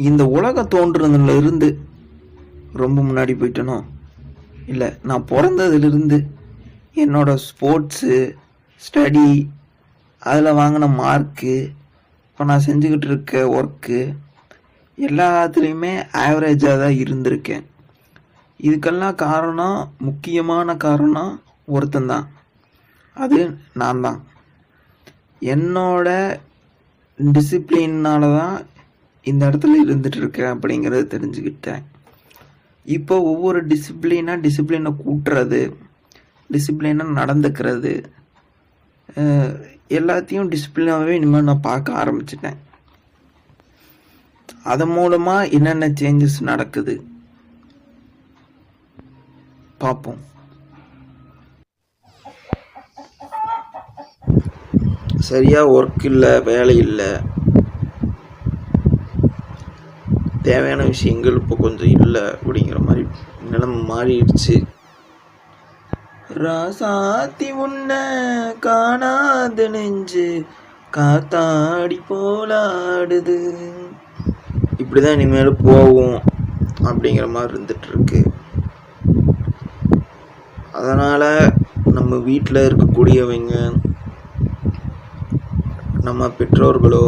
இந்த உலகம் தோன்றுறதுல இருந்து ரொம்ப முன்னாடி போயிட்டனோ, இல்லை நான் பிறந்ததுலேருந்து என்னோட ஸ்போர்ட்ஸு, ஸ்டடி, அதில் வாங்கின மார்க்கு, இப்போ நான் செஞ்சுக்கிட்டு இருக்க ஒர்க்கு எல்லாத்துலேயுமே ஆவரேஜாக தான் இருந்திருக்கேன். இதுக்கெல்லாம் காரணம், முக்கியமான காரணம் ஒருத்தந்தான். அது நான் தான். என்னோட டிசிப்ளின்னால தான் இந்த இடத்துல இருந்துட்டு இருக்கேன் அப்படிங்கிறத தெரிஞ்சுக்கிட்டேன். இப்போ ஒவ்வொரு டிசிப்ளினை கூட்டுறது, டிசிப்ளினாக நடந்துக்கிறது, எல்லாத்தையும் டிசிப்ளினாகவே இனிமேல் நான் பார்க்க ஆரம்பிச்சிட்டேன். அதன் மூலமாக என்னென்ன சேஞ்சஸ் நடக்குது பார்ப்போம். சரியாக ஒர்க் இல்லை, வேலை இல்லை, தேவையான விஷயங்கள் இப்போ கொஞ்சம் இல்லை அப்படிங்கிற மாதிரி நிலைமை மாறிடுச்சு. ராசாத்தி உன்ன காணாத நெஞ்சு காத்தாடி போலாடுது, இப்படிதான் இனிமேல் போகும் அப்படிங்கிற மாதிரி இருந்துட்டு இருக்கு. அதனால நம்ம வீட்டில் இருக்கக்கூடியவங்க, நம்ம பெற்றோர்களோ,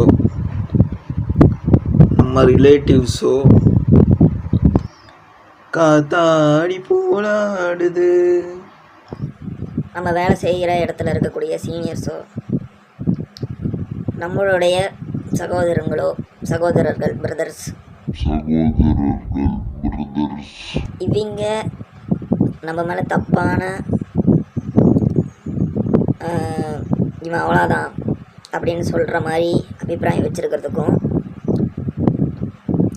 நம்ம ரிலேட்டிவ்ஸோ காத்தாடி போலாடுது, நம்ம வேலை செய்கிற இடத்துல இருக்கக்கூடிய சீனியர்ஸோ, நம்மளுடைய சகோதரர்கள் பிரதர்ஸ், இவங்க நம்ம மேலே தப்பான இவன் அவ்வளோதான் அப்படின்னு சொல்கிற மாதிரி அபிப்பிராயம் வச்சுருக்கிறதுக்கும்,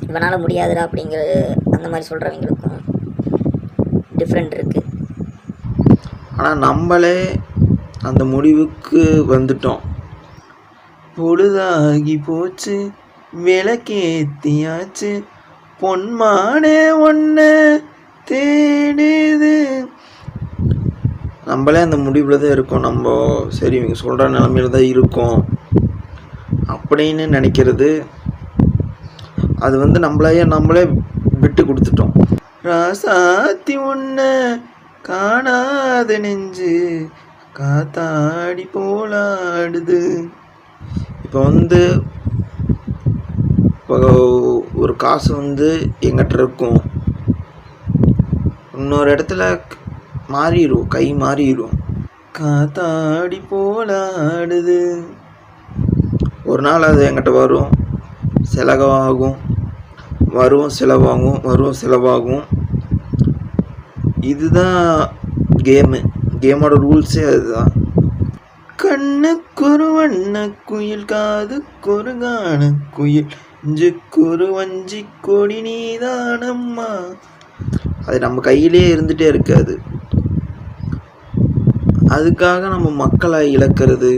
இவனால் முடியாதுடா அப்படிங்கிற அந்த மாதிரி சொல்கிறவங்களுக்கும் டிஃப்ரெண்ட் இருக்குது. ஆனால் நம்மளே அந்த முடிவுக்கு வந்துட்டோம். பொழுதாகி போச்சு, விளக்கேத்தியாச்சு, பொன்மானே ஒன்ன தேடுது. நம்மளே அந்த முடிவில் தான் இருக்கோம். நம்ம சரி இவங்க சொல்கிற நிலமையில தான் இருக்கோம் அப்படின்னு நினைக்கிறது, அது நம்மளே விட்டு கொடுத்துட்டோம். ராசாத்தி உன்ன காணாத நெஞ்சு காத்தாடி போலாடுது. இப்போ ஒரு காசு எங்கிட்ட இருக்கும், இன்னொரு இடத்துல மாறிடும், கை மாறிடும், காத்தாடி போலாடுது. ஒரு நாள் அது என்கிட்ட வரும், செலவாகும், செலவாகும். இதுதான் கேமோட ரூல்ஸே அதுதான். கண்ணுக்குரு வண்ண குயில், காதுக்குரு காண குயில், இஞ்சுக்குரு வஞ்சி கொடி நீதானம்மா. அது நம்ம கையிலே இருந்துகிட்டே இருக்காது. அதுக்காக நம்ம மக்களை இழக்கிறது,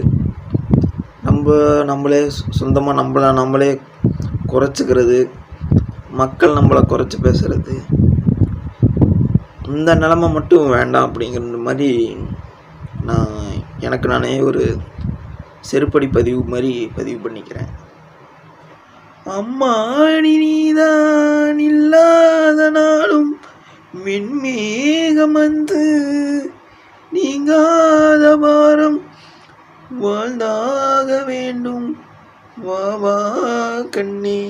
நம்மளே சொந்தமாக நம்மளே குறைச்சிக்கிறது, மக்கள் நம்மளை குறைச்சி பேசுறது, இந்த நிலைமை மட்டும் வேண்டாம் அப்படிங்கிற மாதிரி எனக்கு நானே ஒரு செருப்படி பதிவு பண்ணிக்கிறேன். அம்மா நீதான் இல்லாத நாளும் மின்மேகம் நீங்காத பாரம் வாழ்ந்தாக வேண்டும், வா வா கண்ணே.